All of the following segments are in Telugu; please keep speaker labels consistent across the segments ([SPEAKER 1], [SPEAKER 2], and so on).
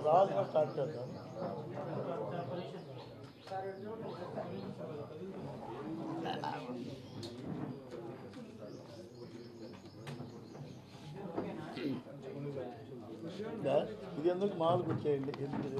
[SPEAKER 1] రాజుగా స్టార్ట్ చేద్దాం. ఇది ఎందుకు మామూలుగా వచ్చేయండి. ఎందుకు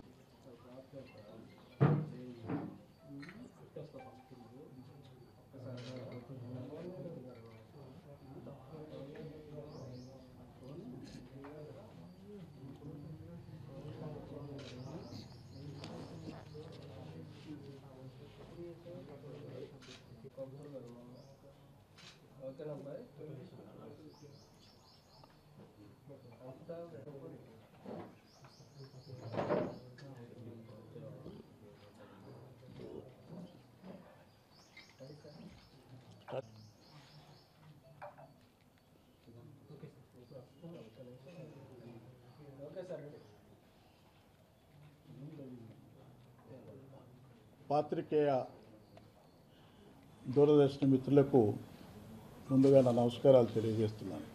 [SPEAKER 1] పాత్రికేయ దూరదర్శన మిత్రులకు ముందుగా నా నమస్కారాలు తెలియజేస్తున్నాను.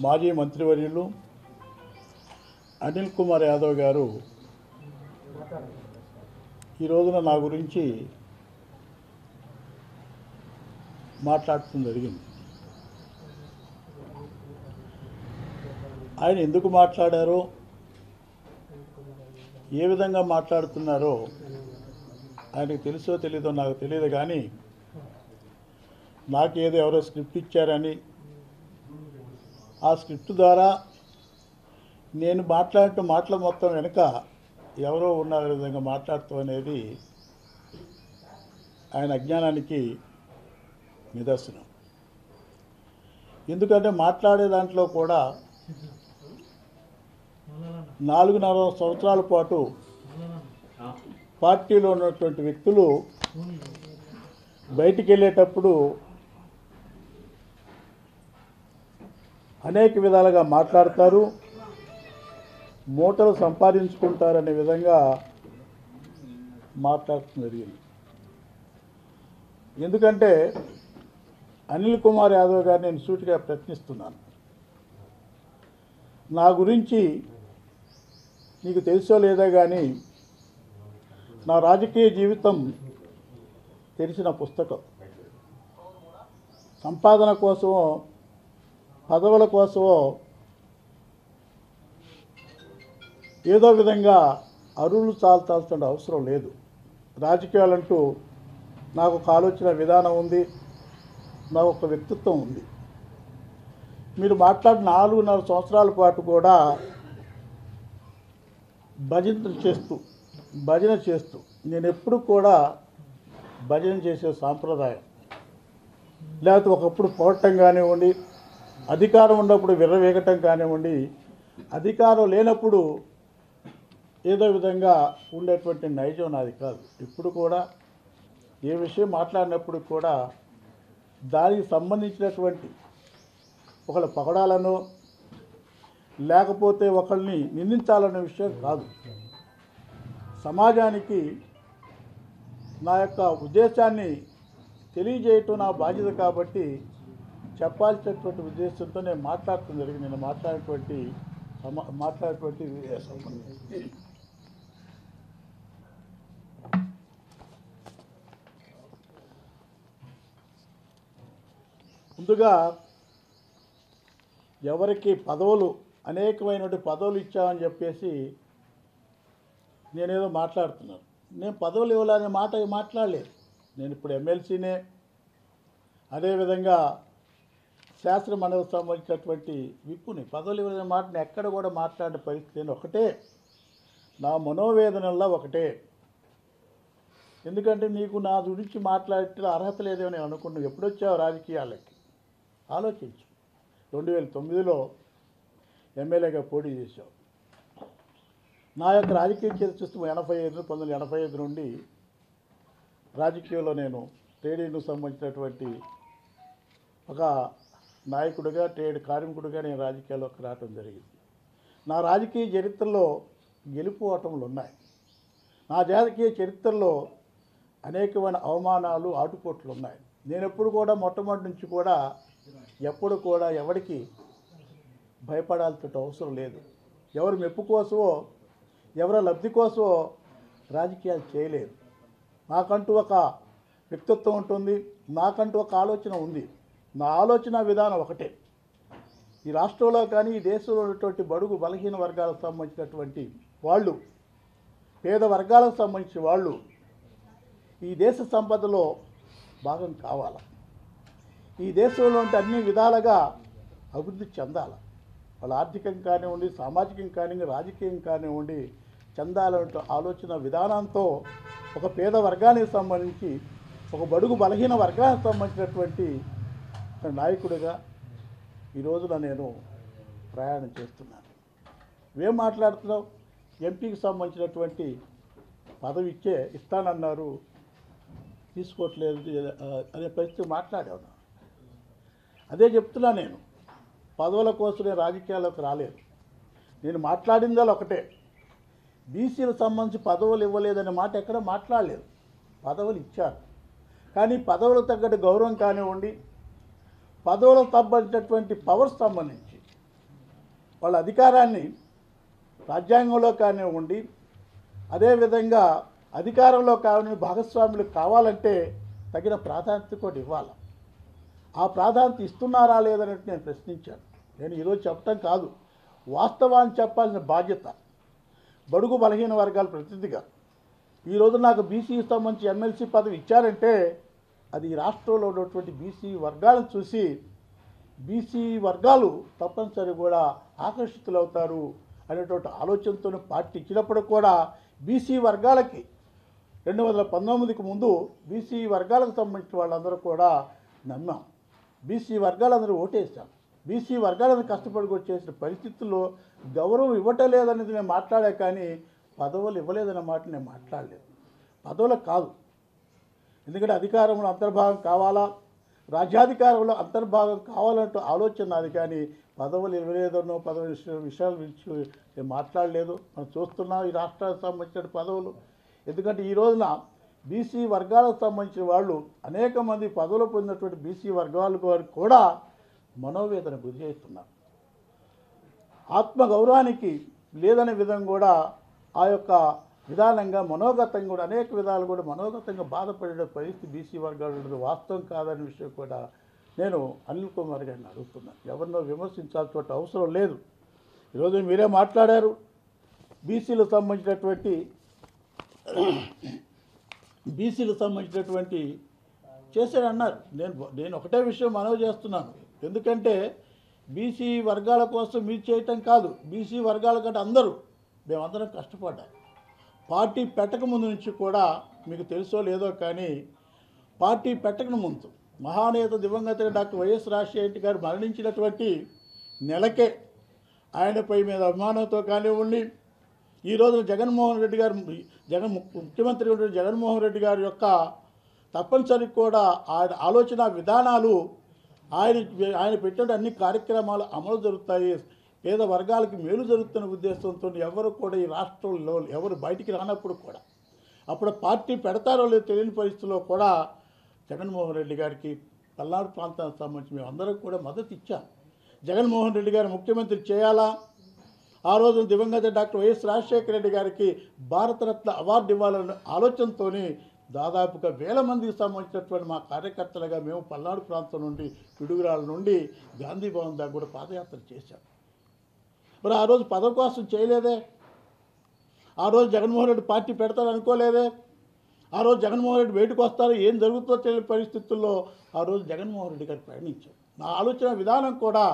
[SPEAKER 1] మాజీ మంత్రివర్యులు అనిల్ కుమార్ యాదవ్ గారు ఈ రోజున నా గురించి మాట్లాడటం జరిగింది. ఆయన ఎందుకు మాట్లాడారో, ఏ విధంగా మాట్లాడుతున్నారో ఆయనకు తెలుసో తెలీదో నాకు తెలియదు, కానీ నాకేదో ఎవరో స్క్రిప్ట్ ఇచ్చారని ఆ స్క్రిప్ట్ ద్వారా నేను మాట్లాడిన మాటల మొత్తం వెనుక ఎవరో ఉన్న విధంగా మాట్లాడటం అనేది ఆయన అజ్ఞానానికి నిదర్శనం. ఎందుకంటే మాట్లాడే దాంట్లో కూడా 4.5 సంవత్సరాల పాటు పార్టీలో ఉన్నటువంటి వ్యక్తులు బయటికి వెళ్ళేటప్పుడు అనేక విధాలుగా మాట్లాడతారు, మూటలు సంపాదించుకుంటారనే విధంగా మాట్లాడటం జరిగింది. ఎందుకంటే అనిల్ కుమార్ యాదవ్ గారిని నేను సూటిగా ప్రశ్నిస్తున్నాను. నా గురించి నీకు తెలుసో లేదా కానీ నా రాజకీయ జీవితం తెలిసిన పుస్తకం. సంపాదన కోసమో పదవుల కోసమో ఏదో విధంగా అరువులు చాల్చాల్సిన అవసరం లేదు. రాజకీయాలంటూ నాకు ఒక ఆలోచన విధానం ఉంది, నాకు ఒక వ్యక్తిత్వం ఉంది. మీరు మాట్లాడిన 4.5 సంవత్సరాల పాటు కూడా భజన చేస్తూ నేను ఎప్పుడు కూడా భజన చేసే సాంప్రదాయం, లేకపోతే ఒకప్పుడు పోవటం కానివ్వండి, అధికారం ఉన్నప్పుడు విర్రవేగటం కానివ్వండి, అధికారం లేనప్పుడు ఏదో విధంగా ఉండేటువంటి నైజం నాది కాదు. ఇప్పుడు కూడా ఏ విషయం మాట్లాడినప్పుడు కూడా దానికి సంబంధించినటువంటి ఒకళ్ళ పగడాలను లేకపోతే ఒకళ్ళని నిందించాలనే విషయం కాదు. సమాజానికి నా యొక్క ఉద్దేశాన్ని తెలియజేయటం నా బాధ్యత కాబట్టి చెప్పాల్సినటువంటి ఉద్దేశంతో నేను మాట్లాడటం జరిగింది. నేను మాట్లాడేటువంటి ముందుగా ఎవరికి పదవులు అనేకమైనటువంటి పదవులు ఇచ్చామని చెప్పేసి నేనేదో మాట్లాడుతున్నాను. నేను పదవులు ఇవ్వాలనే మాట మాట్లాడలేదు. నేను ఇప్పుడు ఎమ్మెల్సీనే, అదేవిధంగా శాస్త్ర మండలికి సంబంధించినటువంటి విప్పుని. పదవులు ఇవ్వాలనే మాటను ఎక్కడ కూడా మాట్లాడిన పరిస్థితి ఒకటే, నా మనోవేదనల్లో ఒకటే. ఎందుకంటే నీకు నా గురించి మాట్లాడే అర్హత లేదేమో నేను అనుకున్నాను. ఎప్పుడొచ్చావు రాజకీయాలకి ఆలోచించు. 2009లో ఎమ్మెల్యేగా పోటీ చేశావు. నా యొక్క రాజకీయ చరిత్ర చూస్తే 1985 నుండి రాజకీయంలో నేను ట్రేడ్ యూనియన్కు సంబంధించినటువంటి ఒక నాయకుడిగా, ట్రేడ్ కార్మికుడిగా నేను రాజకీయాల్లోకి రావడం జరిగింది. నా రాజకీయ చరిత్రలో గెలుపు ఓటములు ఉన్నాయి. నా రాజకీయ చరిత్రలో అనేకమైన అవమానాలు, ఆటుపోట్లు ఉన్నాయి. నేను ఎప్పుడు కూడా మొట్టమొదటి నుంచి కూడా ఎప్పుడు కూడా ఎవరికి భయపడాల్సిన అవసరం లేదు. ఎవరు మెప్పు కోసమో, ఎవరి లబ్ధి కోసమో రాజకీయాలు చేయలేదు. నాకంటూ ఒక వ్యక్తిత్వం ఉంటుంది, నాకంటూ ఒక ఆలోచన ఉంది. నా ఆలోచన విధానం ఒకటే. ఈ రాష్ట్రంలో కానీ ఈ దేశంలో ఉన్నటువంటి బడుగు బలహీన వర్గాలకు సంబంధించినటువంటి వాళ్ళు, పేద వర్గాలకు సంబంధించిన వాళ్ళు ఈ దేశ సంపదలో భాగం కావాలి. ఈ దేశంలో అన్ని విధాలుగా అభివృద్ధి చెందాలి. వాళ్ళు ఆర్థికంగా కానివ్వండి, సామాజికంగా కానివ్వండి, రాజకీయం కానివ్వండి చెందాలంటే ఆలోచన విధానంతో ఒక పేద వర్గానికి సంబంధించి, ఒక బడుగు బలహీన వర్గానికి సంబంధించినటువంటి నాయకుడిగా ఈ రోజున నేను ప్రయాణం చేస్తున్నాను. ఏం మాట్లాడుతున్నావు? ఎంపీకి సంబంధించినటువంటి పదవి ఇస్తానన్నారు, తీసుకోవట్లేదు అనే పరిస్థితి మాట్లాడాను. అదే చెప్తున్నా, నేను పదవుల కోసం నేను రాజకీయాల్లోకి రాలేదు. నేను మాట్లాడిందా ఒకటే, బీసీలకు సంబంధించి పదవులు ఇవ్వలేదనే మాట ఎక్కడ మాట్లాడలేదు. పదవులు ఇచ్చారు, కానీ పదవులకు తగ్గట్టు గౌరవం కానివ్వండి, పదవులకు సంబంధించినటువంటి పవర్స్ సంబంధించి వాళ్ళ అధికారాన్ని రాజ్యాంగంలో కానివ్వండి, అదేవిధంగా అధికారంలో కావాలని భాగస్వాములు కావాలంటే తగిన ప్రాధాన్యత కూడా ఇవ్వాలి. ఆ ప్రాధాన్యత ఇస్తున్నారా లేదన్నట్టు నేను ప్రశ్నించాను. నేను ఈరోజు చెప్పటం కాదు, వాస్తవాన్ని చెప్పాల్సిన బాధ్యత బడుగు బలహీన వర్గాల ప్రతినిధిగా. ఈరోజు నాకు బీసీకి సంబంధించి ఎమ్మెల్సీ పదవి ఇచ్చారంటే అది ఈ రాష్ట్రంలో ఉన్నటువంటి బీసీ వర్గాలను చూసి బీసీ వర్గాలు తప్పనిసరి కూడా ఆకర్షితులవుతారు అనేటువంటి ఆలోచనతో పార్టీ ఇచ్చినప్పుడు కూడా బీసీ వర్గాలకి 2019కి ముందు బీసీ వర్గాలకు సంబంధించిన వాళ్ళందరూ కూడా నమ్మాం. బీసీ వర్గాలందరూ ఓటేశాం. బీసీ వర్గాలను కష్టపడి వచ్చేసిన పరిస్థితుల్లో గౌరవం ఇవ్వటం లేదనేది నేను మాట్లాడా, కానీ పదవులు ఇవ్వలేదన్న మాట నేను మాట్లాడలేదు. పదవులకు కాదు, ఎందుకంటే అధికారంలో అంతర్భాగం కావాలా, రాజ్యాధికారంలో అంతర్భాగం కావాలంటూ ఆలోచన నాది, కానీ పదవులు ఇవ్వలేదనో పదవి విషయాల గురించి నేను మాట్లాడలేదు. మనం చూస్తున్నాం ఈ రాష్ట్రానికి సంబంధించిన పదవులు. ఎందుకంటే ఈ రోజున బీసీ వర్గాలకు సంబంధించిన వాళ్ళు అనేక మంది పదవులు పొందినటువంటి బీసీ వర్గాల వారికి కూడా మనోవేదన గురి చేస్తున్నారు. ఆత్మగౌరవానికి లేదనే విధంగా కూడా ఆ యొక్క విధానంగా మనోగతంగా కూడా అనేక విధాలు కూడా మనోగతంగా బాధపడే పరిస్థితి బీసీ వర్గాలు ఉండదు. వాస్తవం కాదనే విషయం కూడా నేను అనిల్ కుమార్ గారిని అడుగుతున్నాను. ఎవరినో విమర్శించాల్సిన అవసరం లేదు. ఈరోజు మీరే మాట్లాడారు, బీసీలకు సంబంధించినటువంటి చేశారన్నారు. నేను ఒకటే విషయం మనవి చేస్తున్నాను. ఎందుకంటే బీసీ వర్గాల కోసం మీరు చేయటం కాదు, బీసీ వర్గాల కంటే మేమందరం కష్టపడ్డాం. పార్టీ పెట్టక ముందు నుంచి కూడా మీకు తెలుసో లేదో కానీ పార్టీ పెట్టక ముందు మహానేత దివంగత డాక్టర్ వైఎస్ రాజశేఖర గారు మరణించినటువంటి నెలకే ఆయనపై మీద అభిమానంతో కానివ్వండి, ఈ రోజున జగన్మోహన్ రెడ్డి గారు ముఖ్యమంత్రి జగన్మోహన్ రెడ్డి గారి యొక్క తప్పనిసరి కూడా ఆయన ఆలోచన విధానాలు ఆయన పెట్టిన అన్ని కార్యక్రమాలు అమలు జరుగుతాయి, పేద వర్గాలకి మేలు జరుగుతున్న ఉద్దేశంతో ఎవరు కూడా ఈ రాష్ట్రంలో ఎవరు బయటికి రానప్పుడు కూడా అప్పుడు పార్టీ పెడతారో లేదో తెలియని పరిస్థితుల్లో కూడా జగన్మోహన్ రెడ్డి గారికి పల్నాడు ప్రాంతానికి సంబంధించి మేమందరం కూడా మద్దతు ఇచ్చాం. జగన్మోహన్ రెడ్డి గారు ముఖ్యమంత్రి చేయాలా, ఆ రోజు దివంగత డాక్టర్ వైఎస్ రాజశేఖర రెడ్డి గారికి భారతరత్న అవార్డు ఇవ్వాలనే ఆలోచనతో దాదాపుగా 1000 మందికి సంబంధించినటువంటి మా కార్యకర్తలుగా మేము పల్నాడు ప్రాంతం నుండి పిడుగురాళ్ళ నుండి గాంధీ భవన్ దాకా కూడా పాదయాత్ర చేశాం. మరి ఆ రోజు పదవి కోసం చేయలేదే, ఆ రోజు జగన్మోహన్ రెడ్డి పార్టీ పెడతారు అనుకోలేదే, ఆ రోజు జగన్మోహన్ రెడ్డి బయటకు వస్తారు ఏం జరుగుతుందో తెలియని పరిస్థితుల్లో ఆ రోజు జగన్మోహన్ రెడ్డి గారు ప్రయాణించారు. నా ఆలోచన విధానం కూడా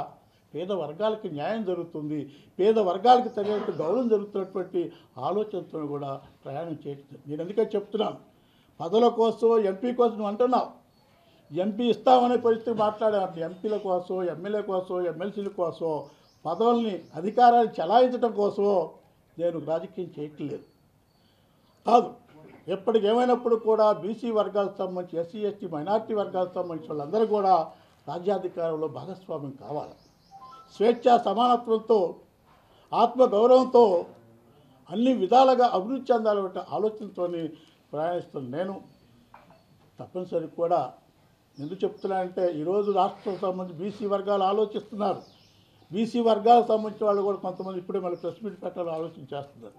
[SPEAKER 1] పేద వర్గాలకి న్యాయం జరుగుతుంది, పేద వర్గాలకి తగినట్టు గౌరవం జరుగుతున్నటువంటి ఆలోచనతో కూడా ప్రయాణం చేస్తుంది. నేను ఎందుకంటే చెప్తున్నాను, పదవుల కోసం ఎంపీ కోసం నువ్వు అంటున్నావు. ఎంపీ ఇస్తామనే పరిస్థితి మాట్లాడారు. ఎంపీల కోసం, ఎమ్మెల్యే కోసం, ఎమ్మెల్సీల కోసం, పదవుల్ని అధికారాన్ని చలాయించడం కోసమో నేను రాజకీయం చేయట్లేదు కాదు. ఎప్పటికేమైనప్పుడు కూడా బీసీ వర్గాలకు సంబంధించి, ఎస్సీ ఎస్టీ మైనార్టీ వర్గాలకు సంబంధించిన వాళ్ళందరూ కూడా రాజ్యాధికారంలో భాగస్వామ్యం కావాలి. స్వేచ్ఛ సమానత్వంతో, ఆత్మగౌరవంతో అన్ని విధాలుగా అభివృద్ధి చెందాలనే ఆలోచనతో ప్రయాణిస్తున్న నేను తప్పనిసరి కూడా ఎందుకు చెప్తున్నానంటే, ఈరోజు రాష్ట్రం సంబంధించి బీసీ వర్గాలు ఆలోచిస్తున్నారు. బీసీ వర్గాలకు సంబంధించిన వాళ్ళు కూడా కొంతమంది ఇప్పుడే మళ్ళీ ప్రెస్ మీట్ పెట్టాలని ఆలోచన చేస్తున్నారు.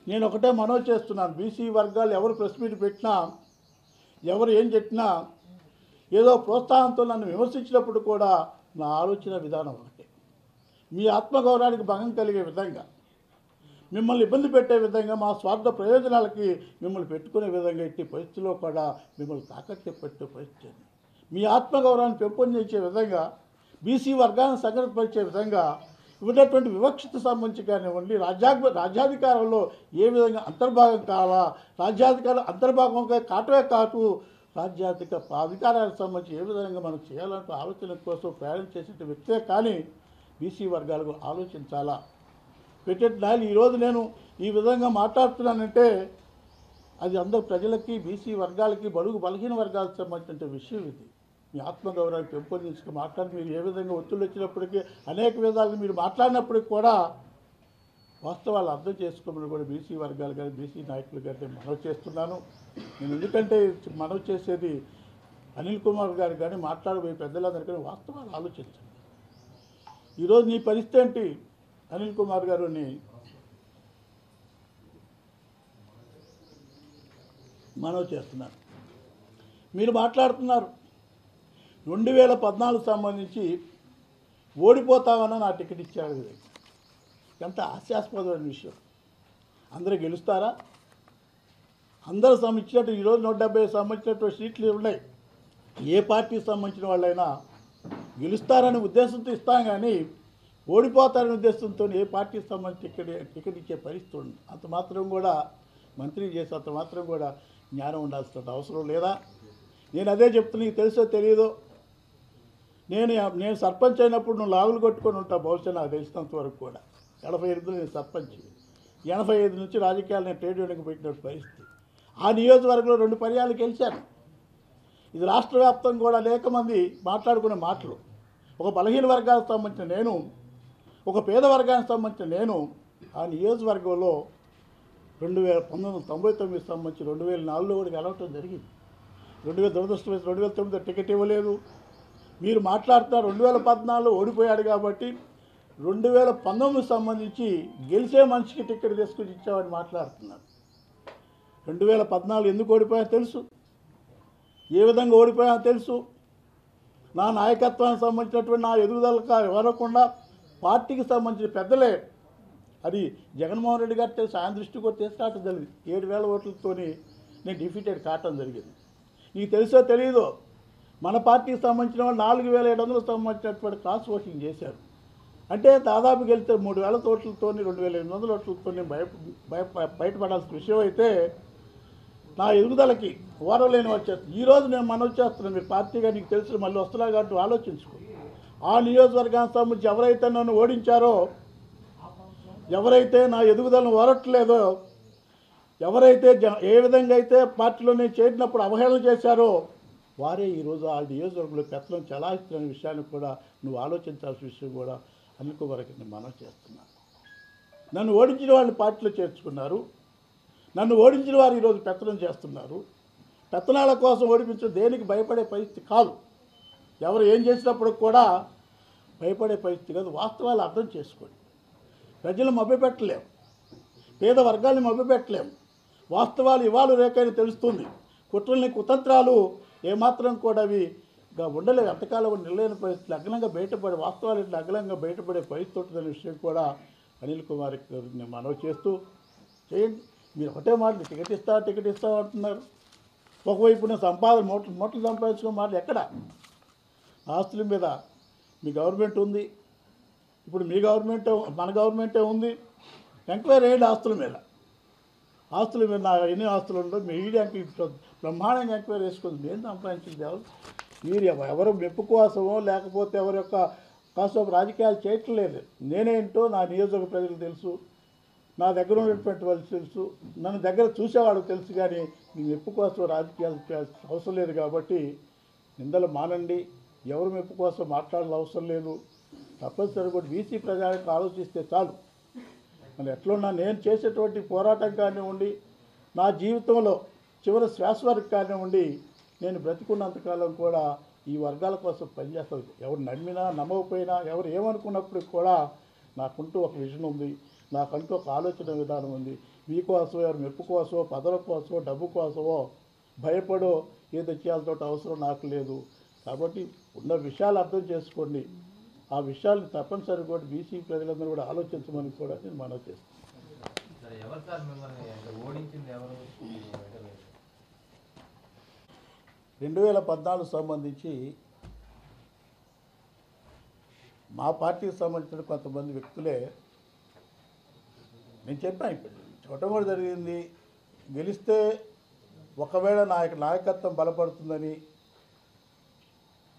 [SPEAKER 1] నేను ఒకటే మనవి చేస్తున్నాను, బీసీ వర్గాలు ఎవరు ప్రెస్ మీట్ పెట్టినా, ఎవరు ఏం చెప్పినా, ఏదో ప్రోత్సాహంతో నన్ను విమర్శించినప్పుడు కూడా నా ఆలోచన విధానం ఒకటే. మీ ఆత్మగౌరవానికి భంగం కలిగే విధంగా, మిమ్మల్ని ఇబ్బంది పెట్టే విధంగా, మా స్వార్థ ప్రయోజనాలకి మిమ్మల్ని పెట్టుకునే విధంగా ఎట్టి పరిస్థితిలో కూడా మిమ్మల్ని తాకట్టు పెట్టే పరిస్థితి, మీ ఆత్మగౌరవాన్ని పెంపొందించే విధంగా, బీసీ వర్గాన్ని సంఘటితపరిచే విధంగా ఉన్నటువంటి వివక్షత సంబంధించి కానివ్వండి, రాజ్యాధికారంలో ఏ విధంగా అంతర్భాగం కావాలా, రాజ్యాధికారం అంతర్భాగంగా కాటమే కాటు అధికారానికి సంబంధించి ఏ విధంగా మనం చేయాలంటే ఆలోచన కోసం ప్రయాణం చేసే వ్యక్తే కానీ బీసీ వర్గాలకు ఆలోచించాలా. పెట్టేట్లు ఈరోజు నేను ఈ విధంగా మాట్లాడుతున్నానంటే అది అందరు ప్రజలకి, బీసీ వర్గాలకి, బడుగు బలహీన వర్గాలకు సంబంధించిన విషయం. ఇది మీ ఆత్మగౌరవాన్ని పెంపొందించుకు మాట్లాడి మీరు ఏ విధంగా ఒత్తిళ్ళు వచ్చినప్పటికీ, అనేక విధాలుగా మీరు మాట్లాడినప్పటికీ కూడా వాస్తవాలు అర్థం చేసుకోమని కూడా బీసీ వర్గాలు కానీ, బీసీ నాయకులు కానీ మనవి చేస్తున్నాను. నేను ఎందుకంటే మనవి చేసేది అనిల్ కుమార్ గారు కానీ, మాట్లాడబోయే పెద్దలందరూ కానీ వాస్తవాలు ఆలోచించండి. ఈరోజు నీ పరిస్థితి ఏంటి అనిల్ కుమార్ గారిని మనవి చేస్తున్నాను. మీరు మాట్లాడుతున్నారు 2014 సంబంధించి ఓడిపోతామని నా టికెట్ ఇచ్చారు. ఎంత హాస్యాస్పదమైన విషయం. అందరూ గెలుస్తారా? అందరూ ఇచ్చినట్టు ఈరోజు 170 సంబంధించినటువంటి సీట్లు ఉన్నాయి. ఏ పార్టీకి సంబంధించిన వాళ్ళైనా గెలుస్తారనే ఉద్దేశంతో ఇస్తాం, కానీ ఓడిపోతారనే ఉద్దేశంతో ఏ పార్టీకి సంబంధించి టికెట్ ఇచ్చే పరిస్థితి ఉంది. అంత మాత్రం కూడా మంత్రి చేసి అంత మాత్రం కూడా జ్ఞానం ఉండాల్సిన అవసరం లేదా? నేను అదే చెప్తున్నా. నీకు తెలుసో తెలియదో, నేను సర్పంచ్ అయినప్పుడు నువ్వు లాగులు కొట్టుకొని ఉంటావు. బహుశా నాకు తెలిసినంత వరకు కూడా 85 నేను సర్పంచ్, 85 నుంచి రాజకీయాలు నేను ట్రేడ్ యూనియన్కి పెట్టిన పరిస్థితి. ఆ నియోజకవర్గంలో 2 పర్యాలు గెలిచాను. ఇది రాష్ట్ర వ్యాప్తంగా కూడా అనేక మంది మాట్లాడుకునే మాటలు. ఒక బలహీన వర్గానికి సంబంధించిన నేను, ఒక పేద వర్గానికి సంబంధించిన నేను ఆ నియోజకవర్గంలో 1999 సంబంధించి 2004లో కూడా గెలవటం జరిగింది. 2009 టికెట్ ఇవ్వలేదు. మీరు మాట్లాడుతున్నారు 2014 ఓడిపోయాడు కాబట్టి 2019 సంబంధించి గెలిచే మనిషికి టికెట్ తీసుకుని ఇచ్చామని మాట్లాడుతున్నారు. 2014 ఎందుకు ఓడిపోయా తెలుసు, ఏ విధంగా ఓడిపోయా తెలుసు. నా నాయకత్వానికి సంబంధించినటువంటి నా ఎదుగుదలకు ఇవ్వకుండా పార్టీకి సంబంధించిన పెద్దలే, అది జగన్మోహన్ రెడ్డి గారు తెలుసు, ఆయన దృష్టి కూడా తీసుకురావటం జరిగింది. 7,000 ఓట్లతో నేను డిఫీటెడ్ కావటం జరిగింది. నీకు తెలుసో తెలియదో, మన పార్టీకి సంబంధించిన వాళ్ళు 4,700 సంబంధించినటువంటి క్రాస్ ఓటింగ్ చేశారు. అంటే దాదాపు గెలిస్తే 3,000 ఓట్లతో 2,800 ఓట్లతో బయటపడాల్సిన విషయం అయితే నా ఎదుగుదలకి ఓరలేని వచ్చేస్తుంది. ఈరోజు నేను మనవి చేస్తున్నాను, మీరు పార్టీగా నీకు తెలుసు మళ్ళీ వస్తున్నా కాబట్టి ఆలోచించుకో. ఆ నియోజకవర్గానికి సంబంధించి ఎవరైతే నన్ను ఓడించారో, ఎవరైతే నా ఎదుగుదలను ఓరట్లేదో, ఎవరైతే ఏ విధంగా అయితే పార్టీలో నేను చేరినప్పుడు అవహేళన చేశారో వారే ఈరోజు ఆ నియోజకవర్గంలో పెత్తనం చలాయిస్తున్న విషయాన్ని కూడా నువ్వు ఆలోచించాల్సిన విషయం కూడా అనిల్ కుమార్ గారిని మనవి చేస్తున్నాను. నన్ను ఓడించిన వాళ్ళని పార్టీలో చేర్చుకున్నారు, నన్ను ఓడించిన వారు ఈరోజు పెత్తనం చేస్తున్నారు. పెత్తనాల కోసం ఓడిపించడం దేనికి భయపడే పరిస్థితి కాదు. ఎవరు ఏం చేసినప్పుడు కూడా భయపడే పరిస్థితి కాదు. వాస్తవాలు అర్థం చేసుకోండి. ప్రజలు మభ్యపెట్టలేము, పేద వర్గాల్ని మభ్యపెట్టలేము. వాస్తవాలు ఇవాళ రేఖని తెలుస్తుంది. కుట్రల్ని కుతంత్రాలు ఏమాత్రం కూడా అవి ఉండలేవు. ఎంతకాలం నిలలేని పరిస్థితులు అగ్నంగా బయటపడే, వాస్తవాలు ఇట్లా అగ్నంగా బయటపడే పరిస్థితి ఉంటుందనే విషయం కూడా అనిల్ కుమార్ గారిని మనవి చేస్తూ చేయండి. మీరు ఒకటే మాటలు టికెట్ ఇస్తా అంటున్నారు. ఒకవైపు సంపాదన మూటలు సంపాదించుకున్న మాటలు ఎక్కడ? ఆస్తుల మీద మీ గవర్నమెంట్ ఉంది, ఇప్పుడు మీ గవర్నమెంట్ మన గవర్నమెంటే ఉంది. ఎంక్వైరీ అయ్యేది ఆస్తుల మీద. ఆస్తుల మీద నా ఎన్ని ఆస్తులు ఉండో మీడియాకి బ్రహ్మాండంగా ఎంక్వైరీ వేసుకుంది. నేను సంపాదించింది ఎవరు? మీరు ఎవరు మెప్పు కోసమో లేకపోతే ఎవరి యొక్క కోసం రాజకీయాలు చేయట్లేదు. నేనేంటో నా నియోజక ప్రజలకు తెలుసు, నా దగ్గర ఉన్నటువంటి వాళ్ళకి తెలుసు, నన్ను దగ్గర చూసేవాళ్ళకి తెలుసు. కానీ మీ మెప్పు కోసం రాజకీయాలు చేయాల్సిన అవసరం లేదు. కాబట్టి నిందలు మానండి. ఎవరు మెప్పు కోసం మాట్లాడాల్సిన అవసరం లేదు. తప్పనిసరిగా కూడా బీసీ ప్రజలకు ఆలోచిస్తే చాలు. మరి ఎట్లున్నా నేను చేసేటువంటి పోరాటం కానివ్వండి, నా జీవితంలో చివరి శ్వాస వరకు కానివ్వండి, నేను బ్రతికున్నంతకాలం కూడా ఈ వర్గాల కోసం పనిచేస్తాను. ఎవరు నమ్మినా నమ్మకపోయినా, ఎవరు ఏమనుకున్నప్పటికి కూడా నాకుంటూ ఒక విజన్ ఉంది, నాకంటూ ఒక ఆలోచన విధానం ఉంది. మీకోసం, ఎవరు మెప్పు కోసమో, పదవుల కోసమో, డబ్బు కోసమో భయపడో ఏదో చేయాల్సిన అవసరం నాకు లేదు. కాబట్టి ఉన్న విషయాలు అర్థం చేసుకోండి. ఆ విషయాలు తప్పనిసరిగా కూడా బీసీ ప్రజలందరూ కూడా ఆలోచించమని కూడా నేను మనవి చేస్తాను. 2014 సంబంధించి మా పార్టీకి సంబంధించిన కొంతమంది వ్యక్తులే నేను చెప్పాను. ఇప్పుడు చూడటం కూడా జరిగింది. గెలిస్తే ఒకవేళ నాయకత్వం బలపడుతుందని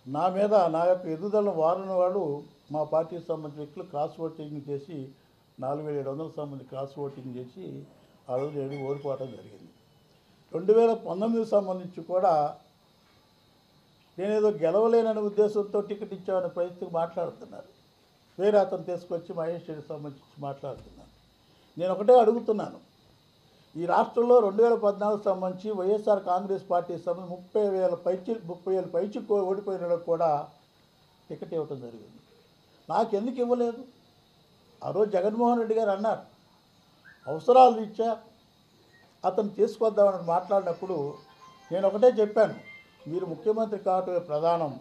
[SPEAKER 1] నా మీద నా యొక్క ఎదుగుదలను వారిన వాడు మా పార్టీకి సంబంధించిన వ్యక్తులు క్రాస్ ఓటింగ్ చేసి 4700 మంది క్రాస్ ఓటింగ్ చేసి ఆ రోజు నేను ఓడిపోవడం జరిగింది. 2019 సంబంధించి కూడా నేనేదో గెలవలేననే ఉద్దేశంతో టికెట్ ఇచ్చామనే పరిస్థితికి మాట్లాడుతున్నారు. వేరే అతను తీసుకొచ్చి మహేష్ రెడ్డికి సంబంధించి మాట్లాడుతున్నాను. నేను ఒకటే అడుగుతున్నాను, ఈ రాష్ట్రంలో 2014 సంబంధించి వైఎస్ఆర్ కాంగ్రెస్ పార్టీ సంబంధించి 30,000 పైచి ఓడిపోయిన కూడా టికెట్ ఇవ్వటం జరిగింది. నాకెందుకు ఇవ్వలేదు? ఆ రోజు జగన్మోహన్ రెడ్డి గారు అన్నారు, అవసరాలు రీత్యా అతను తీసుకొద్దామని మాట్లాడినప్పుడు నేను ఒకటే చెప్పాను, మీరు ముఖ్యమంత్రి కావటమే ప్రధానం,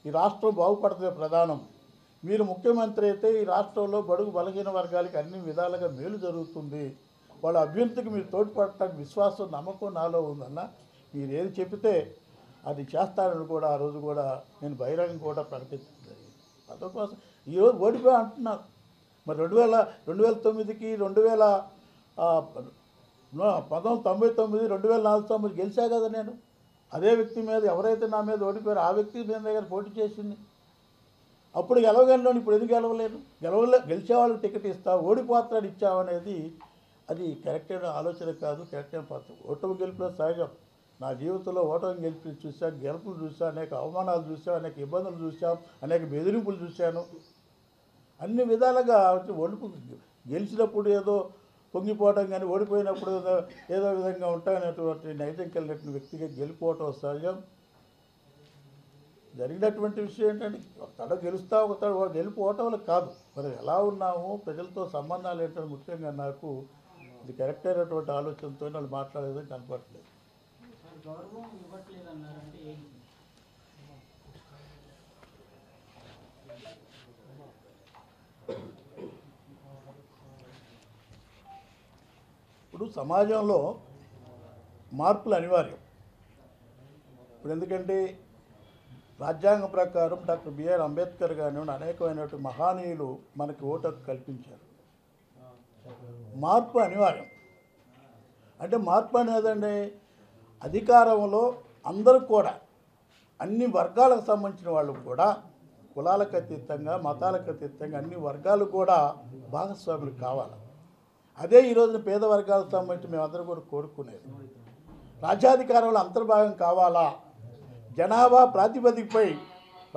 [SPEAKER 1] ఈ రాష్ట్రం బాగుపడటమే ప్రధానం. మీరు ముఖ్యమంత్రి అయితే ఈ రాష్ట్రంలో బడుగు బలహీన వర్గాలకి అన్ని విధాలుగా మేలు జరుగుతుంది. వాళ్ళ అభ్యర్థికి మీరు తోడ్పడటానికి విశ్వాసం, నమ్మకం నాలో ఉందన్న. మీరు ఏది చెబితే అది చేస్తానని కూడా ఆ రోజు కూడా నేను బహిరంగం కూడా ప్రకటించడం జరిగింది. అందుకోసం ఈరోజు ఓడిపోయి అంటున్నారు. మరి 2009కి 1999 2004 గెలిచా కదా నేను. అదే వ్యక్తి మీద ఎవరైతే నా మీద ఓడిపోయారో ఆ వ్యక్తి మీద దగ్గర పోటీ చేసింది. అప్పుడు గెలవగలను, ఇప్పుడు ఎందుకు గెలవలేను? గెలిచేవాళ్ళకి టికెట్ ఇస్తావు, ఓడిపోతాడు ఇచ్చావు అనేది అది కరెక్ట్ అయిన ఆలోచన కాదు, కరెక్ట్ అయిన పద్ధతి. ఓటమి గెలుపులో సహజం. నా జీవితంలో ఓటమి గెలుపులు చూశాను, గెలుపులు చూశాను, అనేక అవమానాలు చూశాను, అనేక ఇబ్బందులు చూశాం, అనేక బెదిరింపులు చూశాను. అన్ని విధాలుగా ఒడుపు గెలిచినప్పుడు ఏదో పొంగిపోవటం కానీ ఓడిపోయినప్పుడు ఏదో విధంగా ఉంటాయనేటువంటి నైజం కలిగినటువంటి వ్యక్తిగా గెలిపోవటం సహజం. జరిగినటువంటి విషయం ఏంటంటే ఒకతడ గెలుస్తా ఒకతడ గెలిపోవటం కాదు, మరి ఎలా ఉన్నామో ప్రజలతో సంబంధాలు ఏంటంటే ముఖ్యంగా నాకు ఇది కరెక్ట్ అయినటువంటి ఆలోచనతో వాళ్ళు మాట్లాడేది కనపడట్లేదు. ఇప్పుడు సమాజంలో మార్పులు అనివార్యం. ఇప్పుడు ఎందుకంటే రాజ్యాంగం ప్రకారం డాక్టర్ బిఆర్ అంబేద్కర్ కానివ్వండి, అనేకమైనటువంటి మహానీయులు మనకి ఓటు హక్కు కల్పించారు. మార్పు అనివార్యం. అంటే మార్పు అనేదండి అధికారంలో అందరూ కూడా, అన్ని వర్గాలకు సంబంధించిన వాళ్ళు కూడా, కులాలకు అతీతంగా, మతాలకు అతీతంగా అన్ని వర్గాలు కూడా భాగస్వాములు కావాలి. అదే ఈరోజున పేద వర్గాలకు సంబంధించి మేమందరం కూడా కోరుకునేది. రాజ్యాధికారంలో అంతర్భాగం కావాలా, జనాభా ప్రాతిపదికపై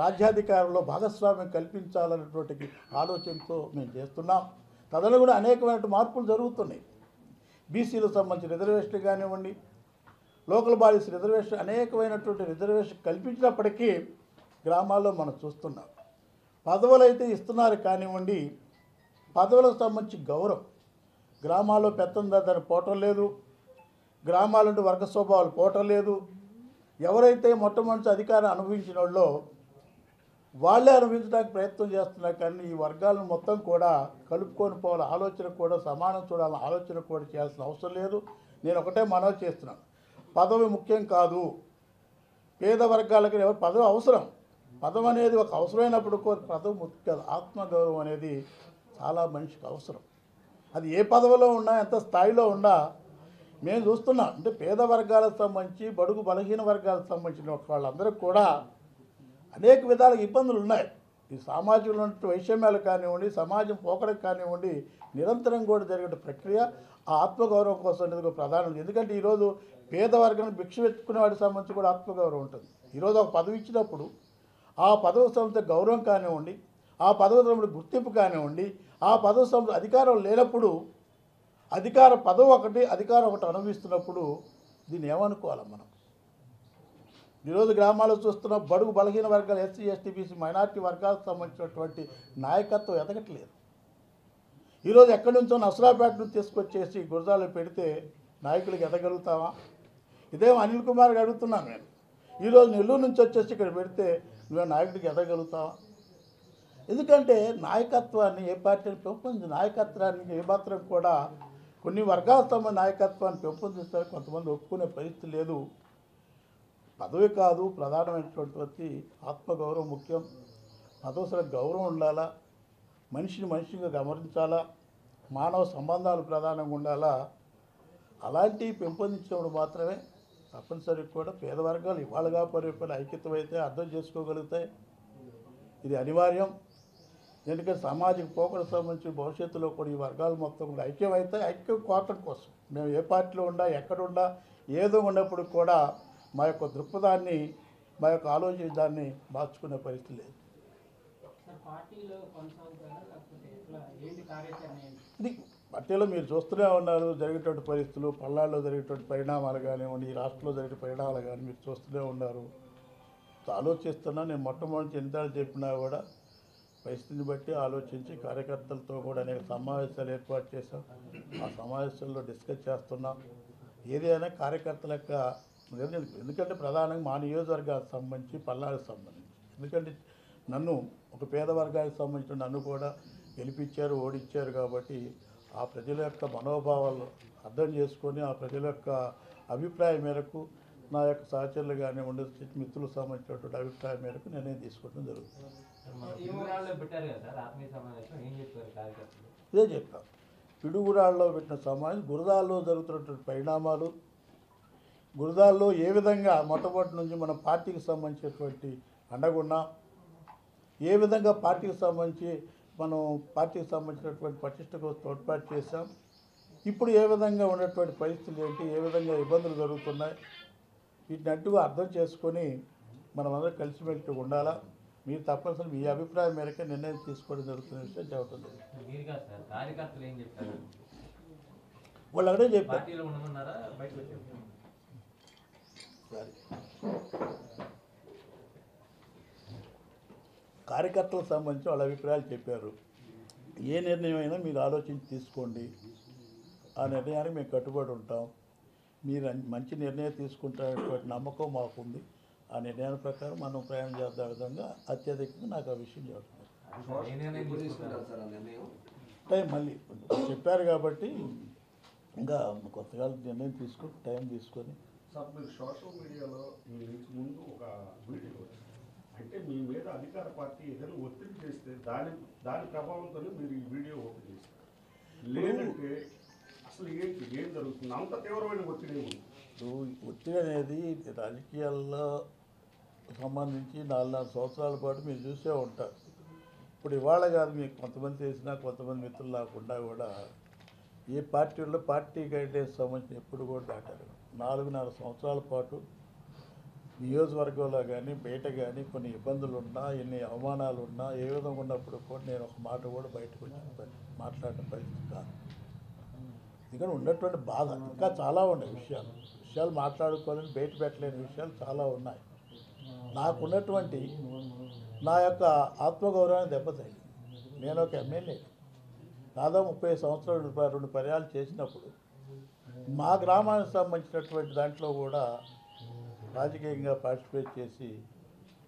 [SPEAKER 1] రాజ్యాధికారంలో భాగస్వామ్యం కల్పించాలనేటువంటి ఆలోచనతో మేము చేస్తున్నాం. తదను కూడా అనేకమైన మార్పులు జరుగుతున్నాయి. బీసీలకు సంబంధించిన రిజర్వేషన్లు కానివ్వండి, లోకల్ బాడీస్ రిజర్వేషన్, అనేకమైనటువంటి రిజర్వేషన్ కల్పించినప్పటికీ గ్రామాల్లో మనం చూస్తున్నాం. పదవులు అయితే ఇస్తున్నారు కానివ్వండి, పదవులకు సంబంధించి గౌరవం గ్రామాల్లో పెత్తందారు పోవటం లేదు, గ్రామాలంటూ వర్గ స్వభావాలు పోవటం లేదు. ఎవరైతే మొట్టమొదటి అధికారం అనుభవించిన వాళ్ళో వాళ్ళే అనుభవించడానికి ప్రయత్నం చేస్తున్నారు. కానీ ఈ వర్గాలను మొత్తం కూడా కలుపుకొని పోవాల ఆలోచన కూడా, సమానం చూడాలని ఆలోచన కూడా చేయాల్సిన అవసరం లేదు. నేను ఒకటే మనవి చేస్తున్నాను, పదవి ముఖ్యం కాదు. పేద వర్గాలకి ఎవరు పదవి అవసరం, పదవి అనేది ఒక అవసరమైనప్పుడు పదవి ముఖ్యం కాదు. ఆత్మగౌరవం అనేది చాలా మనిషికి అవసరం. అది ఏ పదవిలో ఉన్నా, ఎంత స్థాయిలో ఉన్నా, మేము చూస్తున్నాం. అంటే పేద వర్గాలకు సంబంధించి బడుగు బలహీన వర్గాలకు సంబంధించిన వాళ్ళందరికీ కూడా అనేక విధాల ఇబ్బందులు ఉన్నాయి. ఈ సామాజికంలో ఉన్న వైషమ్యాలు కానివ్వండి, సమాజం పోకడకు కానివ్వండి, నిరంతరం కూడా జరిగే ప్రక్రియ ఆ ఆత్మగౌరవం కోసం అనేది ఒక ప్రధానం. ఎందుకంటే ఈరోజు పేద వర్గాన్ని భిక్ష పెట్టుకునే వాడికి సంబంధించి కూడా ఆత్మగౌరవం ఉంటుంది. ఈరోజు ఒక పదవి ఇచ్చినప్పుడు ఆ పదవి సంబంధించిన గౌరవం కానివ్వండి, ఆ పదవి సంబంధించిన గుర్తింపు కానివ్వండి, ఆ పదవి సంబంధించిన అధికారం లేనప్పుడు పదవి ఒకటి అధికారం ఒకటి అనుభవిస్తున్నప్పుడు దీన్ని ఏమనుకోవాలి మనం? ఈరోజు గ్రామాల్లో చూస్తున్న బడుగు బలహీన వర్గాలు ఎస్సీ ఎస్టీ బీసీ మైనార్టీ వర్గాలకు సంబంధించినటువంటి నాయకత్వం ఎదగట్లేదు. ఈరోజు ఎక్కడి నుంచో నసరాపేట నుంచి తీసుకొచ్చేసి గురజాలు పెడితే నాయకులకు ఎదగలుగుతావా? ఇదేమో అనిల్ కుమార్కి అడుగుతున్నాను నేను. ఈరోజు నెల్లూరు నుంచి వచ్చేసి ఇక్కడ పెడితే నువ్వు నాయకుడికి ఎదగలుగుతావా? ఎందుకంటే నాయకత్వాన్ని ఏ పార్టీని నాయకత్వాన్ని ఏమాత్రం కూడా కొన్ని వర్గాల సంబంధించిన నాయకత్వాన్ని పెంపొందిస్తారు. కొంతమంది ఒప్పుకునే పరిస్థితి లేదు. పదవి కాదు ప్రధానమైనటువంటి ఆత్మగౌరవం ముఖ్యం. పదవసర గౌరవం ఉండాలా, మనిషిని మనిషిగా గమనించాలా, మానవ సంబంధాలు ప్రధానంగా ఉండాలా. అలాంటివి పెంపొందించినప్పుడు మాత్రమే తప్పనిసరిగా కూడా పేద వర్గాలు ఇవాళగా పరిపాలన ఐక్యతమైతే అర్థం చేసుకోగలుగుతాయి. ఇది అనివార్యం. ఎందుకంటే సామాజిక పోకడకు సంబంధించి భవిష్యత్తులో కూడా ఈ వర్గాలు మొత్తం కూడా ఐక్యమైతే ఐక్యం కోరటం కోసం మేము ఏ పార్టీలో ఉండా ఎక్కడుండా ఏదో ఉన్నప్పుడు కూడా మా యొక్క దృక్పథాన్ని మా యొక్క ఆలోచన దాన్ని మార్చుకునే పరిస్థితి లేదు. ఇది పార్టీలో మీరు చూస్తూనే ఉన్నారు జరిగేటువంటి పరిస్థితులు, పల్నాడులో జరిగేటువంటి పరిణామాలు కానివ్వండి, ఈ రాష్ట్రంలో జరిగే పరిణామాలు కానీ మీరు చూస్తూనే ఉన్నారు. ఆలోచిస్తున్నా. నేను మొట్టమొదటి ఎన్నిసార్లు చెప్పినా కూడా పరిస్థితిని బట్టి ఆలోచించి కార్యకర్తలతో కూడా అనేక సమావేశాలు ఏర్పాటు చేశాం. ఆ సమావేశాల్లో డిస్కస్ చేస్తున్నాం. ఏదైనా కార్యకర్తల యొక్క ఎందుకంటే ప్రధానంగా మా నియోజకవర్గానికి సంబంధించి పల్నాడుకు సంబంధించి ఎందుకంటే నన్ను ఒక పేద వర్గానికి సంబంధించిన నన్ను కూడా గెలిపించారు, ఓడించారు. కాబట్టి ఆ ప్రజల యొక్క మనోభావాలు అర్థం చేసుకొని ఆ ప్రజల యొక్క అభిప్రాయం మేరకు నా యొక్క సహచరులు కానీ ఉండే మిత్రులకు సంబంధించినటువంటి అభిప్రాయం మేరకు నిర్ణయం తీసుకోవడం జరుగుతుంది. ఇదే చెప్పాం. పిడుగురాళ్ళలో పెట్టిన సమావేశం గురజాల్లో జరుగుతున్నటువంటి పరిణామాలు, గురజాల్లో ఏ విధంగా మొట్టమొదటి నుంచి మన పార్టీకి సంబంధించినటువంటి అండగున్నా, ఏ విధంగా పార్టీకి సంబంధించినటువంటి పటిష్టకు తోడ్పాటు చేశాం, ఇప్పుడు ఏ విధంగా ఉన్నటువంటి పరిస్థితులు ఏంటి, ఏ విధంగా ఇబ్బందులు జరుగుతున్నాయి, వీటిని అడ్డుగా అర్థం చేసుకొని మనమందరం కలిసిమెలిసి ఉండాలా. మీరు తప్పనిసరి మీ అభిప్రాయం మేరకే నిర్ణయం తీసుకోవడం జరుగుతున్న విషయం చెబుతుంది. వాళ్ళు అదే చెప్పారు. కార్యకర్తలకు సంబంధించి వాళ్ళ అభిప్రాయాలు చెప్పారు. ఏ నిర్ణయం అయినా మీరు ఆలోచించి తీసుకోండి, ఆ నిర్ణయానికి మేము కట్టుబడి ఉంటాం. మీరు మంచి నిర్ణయం తీసుకుంటారనేటువంటి నమ్మకం మాకుంది. ఆ నిర్ణయాల ప్రకారం మనం ప్రయాణం చేద్దాం విధంగా అత్యధికంగా నాకు ఆ విషయం చెబుతుంది. టైం మళ్ళీ చెప్పారు కాబట్టి ఇంకా కొత్తగా నిర్ణయం తీసుకొని టైం తీసుకొని.
[SPEAKER 2] సార్, మీరు సోషల్ మీడియాలో మీ నుంచి ముందు ఒక వీడియో అంటే మీ మీద అధికార పార్టీ ఏదైనా ఒత్తిడి చేస్తే దాని ప్రభావంతోనే మీరు ఈ వీడియో ఓపెన్ చేస్తారు. లేదంటే అసలు ఏం జరుగుతుంది? అంత తీవ్రమైన ఒత్తిడి ఏముంది?
[SPEAKER 1] ఒత్తిడి అనేది రాజకీయాల్లో సంబంధించి 4 సంవత్సరాల పాటు మీరు చూసే ఉంటారు. ఇప్పుడు ఇవాళ కాదు, మీకు కొంతమంది తెలిసినా కొంతమంది మిత్రులు లేకుండా కూడా ఏ పార్టీల్లో పార్టీ గైడెన్స్ సంబంధించి ఎప్పుడు కూడా దాటారు. 4.5 సంవత్సరాల పాటు నియోజకవర్గంలో కానీ బయట కానీ కొన్ని ఇబ్బందులు ఉన్నా, ఎన్ని అవమానాలు ఉన్నా, ఏ విధంగా ఉన్నప్పుడు కూడా నేను ఒక మాట కూడా బయటకు వచ్చి మాట్లాడడం పరిస్థితి కాదు. ఎందుకంటే ఉన్నటువంటి బాధ ఇంకా చాలా ఉన్నాయి. విషయాలు మాట్లాడుకోవాలని బయట పెట్టలేని విషయాలు చాలా ఉన్నాయి. నాకున్నటువంటి నా యొక్క ఆత్మగౌరవాన్ని దెబ్బతగింది. నేను ఒక ఎమ్మెల్యే దాదాపు 30 సంవత్సరాలు 2 పర్యాలు చేసినప్పుడు మా గ్రామానికి సంబంధించినటువంటి దాంట్లో కూడా రాజకీయంగా పార్టిసిపేట్ చేసి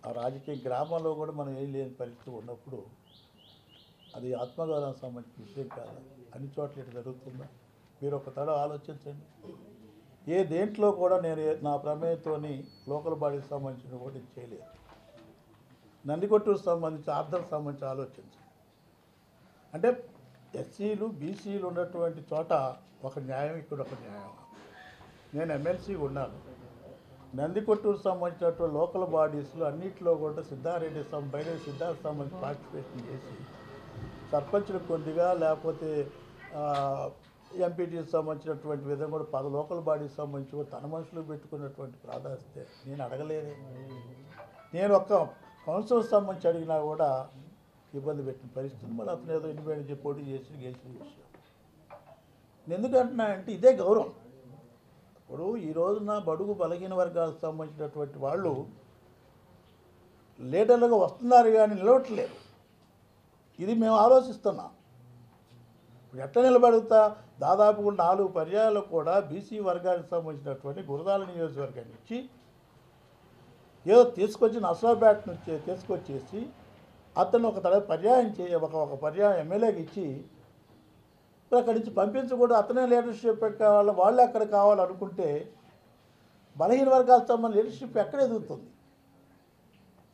[SPEAKER 1] ఆ రాజకీయ గ్రామంలో కూడా మనం ఏం లేని పరిస్థితి ఉన్నప్పుడు అది ఆత్మగౌరవానికి సంబంధించిన విషయం కాదు. అన్ని చోట్ల ఇటు జరుగుతుందా? మీరు ఒక తడ ఆలోచించండి. ఏ దేంట్లో కూడా నేను నా ప్రమేయంతోని లోకల్ బాడీకి సంబంధించిన కూడా చేయలేదు. నందికొట్టూరు సంబంధించి ఆర్ధర్కి సంబంధించి ఆలోచించండి. అంటే ఎస్సీలు బీసీలు ఉన్నటువంటి చోట ఒక న్యాయం, ఇక్కడ ఒక న్యాయం. నేను ఎమ్మెల్సీ ఉన్నాను. నందికొట్టూరు సంబంధించినటువంటి లోకల్ బాడీస్లో అన్నింటిలో కూడా సిద్ధారెడ్డి బయట సిద్ధార్థ సంబంధించి పార్టిసిపేషన్ చేసి సర్పంచులకు కొద్దిగా లేకపోతే ఎంపీటీకి సంబంధించినటువంటి విధంగా కూడా 10 లోకల్ బాడీకి సంబంధించి కూడా తన మనుషులు పెట్టుకున్నటువంటి ప్రాధాన్యత నేను అడగలేదు. నేను ఒక్క కౌన్సిల్ సంబంధించి అడిగినా కూడా ఇబ్బంది పెట్టిన పరిస్థితి. మళ్ళీ అతను ఏదో ఇండిపెండెంట్ పోటీ చేసి గెలిచిన విషయం. నేను ఎందుకంటున్నా అంటే ఇదే గౌరవం. ఇప్పుడు ఈ రోజున బడుగు బలహీన వర్గాలకు సంబంధించినటువంటి వాళ్ళు లీడర్లుగా వస్తున్నారు కానీ నిలవట్లేదు. ఇది మేము ఆలోచిస్తున్నాం. ఇప్పుడు ఎట్లా నిలబడుతా దాదాపు 4 పర్యాయాలు కూడా బీసీ వర్గానికి సంబంధించినటువంటి గురదాల నియోజకవర్గాన్ని ఇచ్చి ఏదో తీసుకొచ్చి నర్సరావుపేట నుంచి తీసుకొచ్చేసి అతను ఒక పర్యాయం ఒక పర్యాయం ఎమ్మెల్యేకి ఇచ్చి అక్కడి నుంచి పంపించకూడదు. అతనే లీడర్షిప్ కావాలి, వాళ్ళు ఎక్కడ కావాలనుకుంటే బలహీన వర్గాలకు సంబంధించిన లీడర్షిప్ ఎక్కడ ఎదుగుతుంది?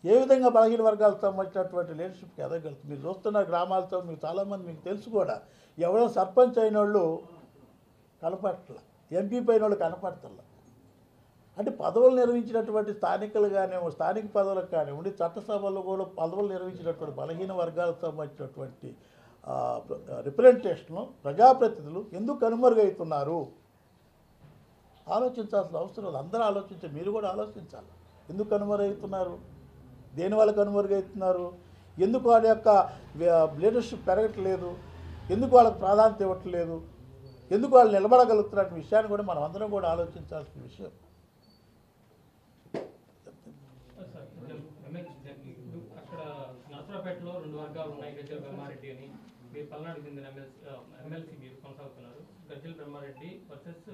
[SPEAKER 1] ఏ విధంగా బలహీన వర్గాలకు సంబంధించినటువంటి లీడర్షిప్కి ఎదగలుగుతుంది? మీరు చూస్తున్న గ్రామాలతో మీకు చాలామంది మీకు తెలుసు కూడా, ఎవరో సర్పంచ్ అయిన వాళ్ళు కనపట్ల, ఎంపీ పైన వాళ్ళు కనపడతల. అంటే పదవులు నిర్వహించినటువంటి స్థానిక పదవులకు కానివ్వండి, చట్టసభలో కూడా పదవులు నిర్వహించినటువంటి బలహీన వర్గాలకు సంబంధించినటువంటి రిప్రజెంటేషను ప్రజాప్రతినిధులు ఎందుకు కనుమరుగవుతున్నారు? ఆలోచించాల్సిన అవసరం లేదు. అందరూ ఆలోచించాలి, మీరు కూడా ఆలోచించాలి. ఎందుకు కనుమరుగవుతున్నారు? దేనివల్ల కనుమరుగవుతున్నారు? ఎందుకు వాళ్ళ యొక్క లీడర్షిప్ పెరగట్లేదు? ఎందుకు వాళ్ళకి ప్రాధాన్యత ఇవ్వట్లేదు? ఎందుకు వాళ్ళు నిలబడగలుగుతున్న విషయాన్ని కూడా మనం అందరం కూడా ఆలోచించాల్సిన విషయం.
[SPEAKER 3] అక్కడ నర్సరావుపేటలో 2 వర్గాలు ఉన్నాయి. గజ్జల బ్రహ్మారెడ్డి అని మీరు పల్నాడు చెందిన ఎమ్మెల్సీ మీరు కొనసాగుతున్నారు. గజ్జల బ్రహ్మారెడ్డి వర్సెస్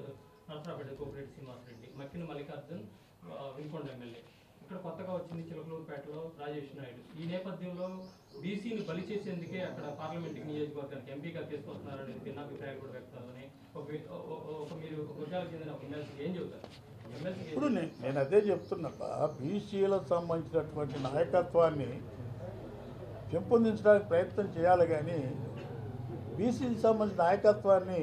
[SPEAKER 3] నర్సరావుపేట కోపిరెడ్డి శ్రీనివాసరెడ్డి, మక్కిన మల్లికార్జున్ వినుకొండ ఎమ్మెల్యే. ఇక్కడ కొత్తగా వచ్చింది చిలకలూరుపేటలో రాజేష్ నాయుడు. ఈ నేపథ్యంలో బీసీని బలి చేసేందుకే అక్కడ పార్లమెంట్ నియోజకవర్గానికి ఎంపీగా తీసుకొస్తున్నారని భిన్నాభిప్రాయాలు కూడా వ్యక్తమవుతున్నాయి. మీరు వర్గాలకు చెందిన ఒక ఎమ్మెల్సీ ఏం చెబుతారు?
[SPEAKER 1] ఇప్పుడు నేను అదే చెప్తున్నా, బీసీలకు సంబంధించినటువంటి నాయకత్వాన్ని పెంపొందించడానికి ప్రయత్నం చేయాలి కానీ బీసీకి సంబంధించిన నాయకత్వాన్ని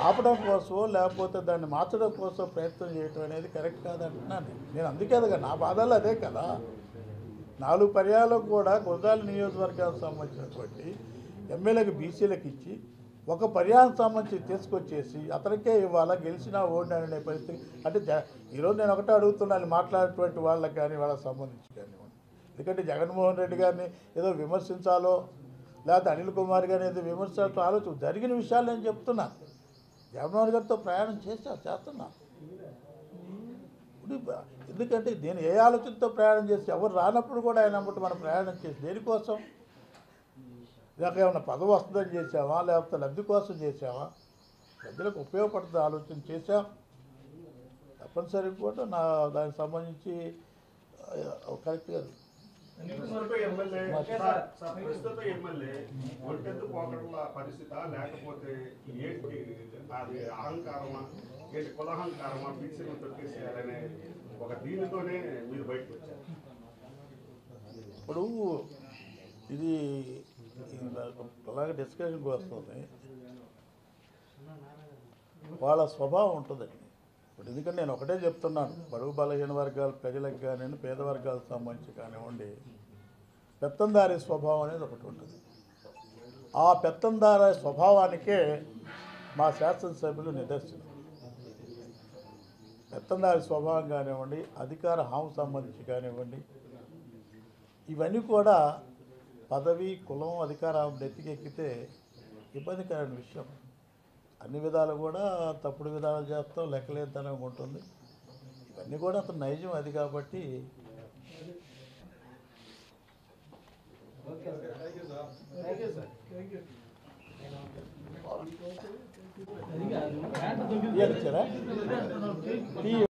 [SPEAKER 1] ఆపడం కోసం లేకపోతే దాన్ని మార్చడం కోసం ప్రయత్నం చేయడం అనేది కరెక్ట్ కాదంటున్నాను నేను. అందుకే కదా నా బాధలు అదే కదా. 4 పర్యాయాలకు కూడా గురజాల నియోజకవర్గానికి సంబంధించినటువంటి ఎమ్మెల్యేకి బీసీలకు ఇచ్చి ఒక పర్యాయానికి సంబంధించి తీసుకొచ్చేసి అతనికే ఇవ్వాలా, గెలిచినా ఓడినా అనే పరిస్థితి. అంటే ఈరోజు నేను ఒకటే అడుగుతున్నాను, మాట్లాడేటువంటి వాళ్ళకి కానీ వాళ్ళకి సంబంధించి కానివ్వండి. ఎందుకంటే జగన్మోహన్ రెడ్డి గారిని ఏదో విమర్శించాలో లేకపోతే అనిల్ కుమార్ గారిని ఏదో విమర్శించాలో ఆలోచన జరిగిన విషయాలు నేను చెప్తున్నాను. జగన్మోహన్ గారితో ప్రయాణం చేస్తున్నా. ఎందుకంటే నేను ఏ ఆలోచనతో ప్రయాణం చేసి ఎవరు రానప్పుడు కూడా ఆయన అన్నట్టు మనం ప్రయాణం చేసి దేనికోసం? ఇలాగ ఏమన్నా పదవి వస్తుందని చేసామా లేకపోతే లబ్ధి కోసం చేసామా? ప్రజలకు ఉపయోగపడుతుంది ఆలోచన చేశాం. తప్పనిసరిగా కూడా దానికి సంబంధించి కరెక్ట్గా
[SPEAKER 2] ప్రస్తుత ఎమ్మెల్యే ఒంటెద్దు పోకడల పరిస్థితి లేకపోతే ఏంటి, అది అహంకారమా, ఏంటి కులహంకారమా, బీసీలు తొక్కేసేయాలనే ఒక దీనితోనే మీరు బయటకు వచ్చారు.
[SPEAKER 1] ఇప్పుడు ఇది అలాగే డిస్కషన్కి వస్తుంది. వాళ్ళ స్వభావం ఉంటుందండి. ఇప్పుడు ఎందుకంటే నేను ఒకటే చెప్తున్నాను, బడుగు బలహీన వర్గాల ప్రజలకు కానివ్వండి, పేద వర్గాలకు సంబంధించి కానివ్వండి, పెత్తందారీ స్వభావం అనేది ఒకటి ఉంటుంది. ఆ పెత్తందారీ స్వభావానికే మా శాసనసభ్యులు నిదర్శనం. పెత్తందారీ స్వభావం కానివ్వండి, అధికార హామీ సంబంధించి కానివ్వండి, ఇవన్నీ కూడా పదవి, కులం, అధికారం నెత్తికెక్కితే ఇబ్బందికరమైన విషయం. అన్ని విధాలు కూడా తప్పుడు విధానాలు చేస్తాం, లెక్కలేనితనం ఉంటుంది. ఇవన్నీ కూడా అతను నైజం అది కాబట్టి ఇచ్చారా?